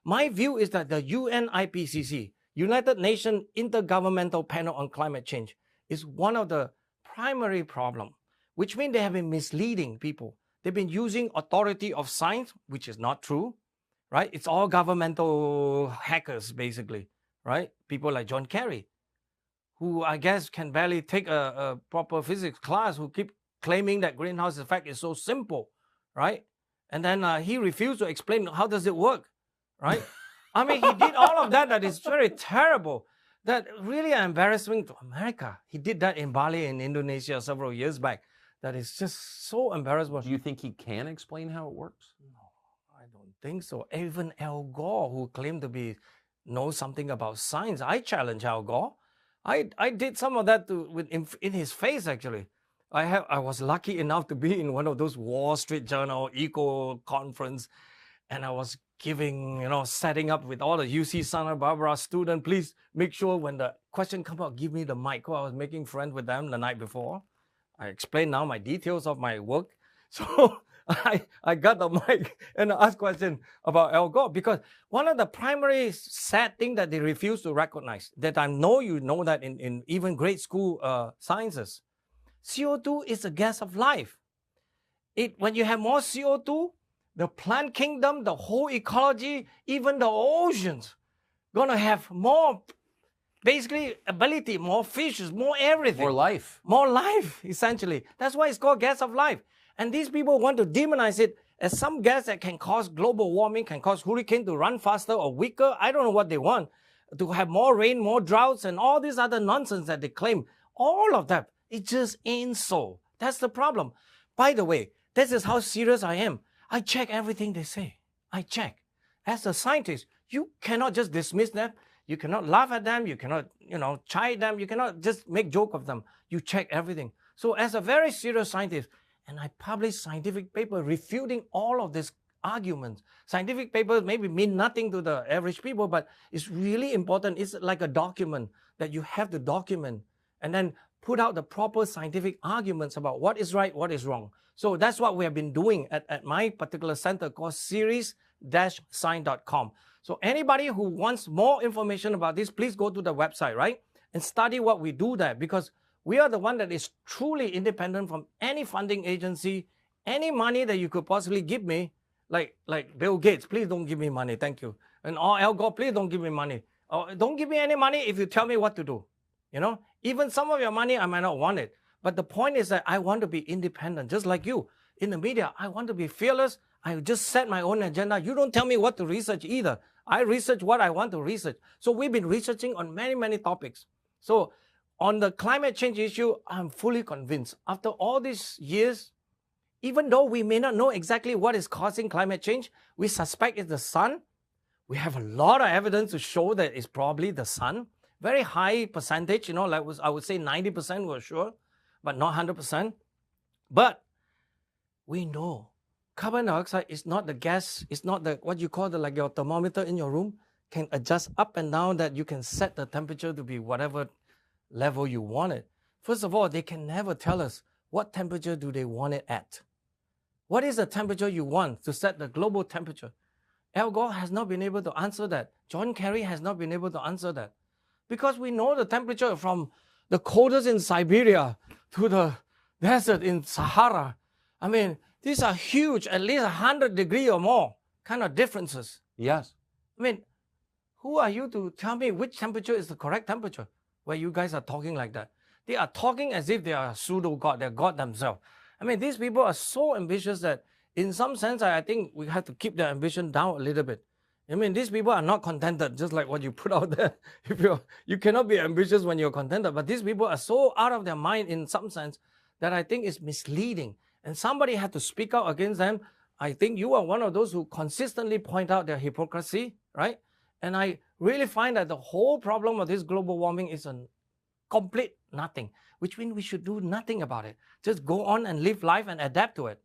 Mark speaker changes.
Speaker 1: My view is that the UNIPCC, United Nations Intergovernmental Panel on Climate Change, is one of the primary problems, which means they have been misleading people. They've been using authority of science, which is not true, right? It's all governmental hackers, basically, right? People like John Kerry, who I guess can barely take a proper physics class, who keep claiming that greenhouse effect is so simple, right? And then he refused to explain how does it work, right? I mean, he did all of that is very terrible. That really embarrassing to America. He did that in Bali in Indonesia several years back. That is just so embarrassing.
Speaker 2: Do you think he can explain how it works?
Speaker 1: No, I don't think so. Even Al Gore, who claimed to know something about science, I challenge Al Gore. I did some of that in his face, actually. I was lucky enough to be in one of those Wall Street Journal eco conference, and I was giving, setting up with all the UC Santa Barbara students. Please make sure when the question comes out, give me the mic. I was making friends with them the night before. I explain now my details of my work. So I got the mic and I asked questions about Al Gore, because one of the primary sad things that they refuse to recognize, that I know you know that in even grade school sciences, CO2 is a gas of life. When you have more CO2, the plant kingdom, the whole ecology, even the oceans, gonna have more, basically, ability, more fishes, more everything.
Speaker 2: More life.
Speaker 1: More life, essentially. That's why it's called gas of life. And these people want to demonize it as some gas that can cause global warming, can cause hurricane to run faster or weaker. I don't know what they want. To have more rain, more droughts, and all this other nonsense that they claim. All of that, it just ain't so. That's the problem. By the way, this is how serious I am. I check everything they say. I check. As a scientist, you cannot just dismiss them. You cannot laugh at them. You cannot, chide them. You cannot just make joke of them. You check everything. So as a very serious scientist, and I publish scientific paper refuting all of these arguments. Scientific papers maybe mean nothing to the average people, but it's really important. It's like a document that you have to document and then put out the proper scientific arguments about what is right, what is wrong. So that's what we have been doing at my particular center called series-sign.com. So anybody who wants more information about this, please go to the website, right? And study what we do there, because we are the one that is truly independent from any funding agency, any money that you could possibly give me, like Bill Gates, please don't give me money, thank you. And Al Gore, please don't give me money. Don't give me any money if you tell me what to do. Even some of your money, I might not want it. But the point is that I want to be independent, just like you. In the media, I want to be fearless. I just set my own agenda. You don't tell me what to research either. I research what I want to research. So we've been researching on many, many topics. So on the climate change issue, I'm fully convinced. After all these years, even though we may not know exactly what is causing climate change, we suspect it's the sun. We have a lot of evidence to show that it's probably the sun. Very high percentage, I would say 90% for sure, but not 100%. But we know carbon dioxide is not the gas, it's not what you call like your thermometer in your room can adjust up and down, that you can set the temperature to be whatever level you want it. First of all, they can never tell us what temperature do they want it at. What is the temperature you want to set the global temperature? Al Gore has not been able to answer that. John Kerry has not been able to answer that. Because we know the temperature from the coldest in Siberia to the desert in Sahara. I mean, these are huge, at least 100 degrees or more kind of differences.
Speaker 2: Yes.
Speaker 1: I mean, who are you to tell me which temperature is the correct temperature where you guys are talking like that? They are talking as if they are pseudo-God, they're God themselves. I mean, these people are so ambitious that in some sense, I think we have to keep their ambition down a little bit. I mean, these people are not contented, just like what you put out there. You cannot be ambitious when you're contented, but these people are so out of their mind in some sense that I think is misleading. And somebody had to speak out against them. I think you are one of those who consistently point out their hypocrisy, right? And I really find that the whole problem of this global warming is a complete nothing, which means we should do nothing about it. Just go on and live life and adapt to it.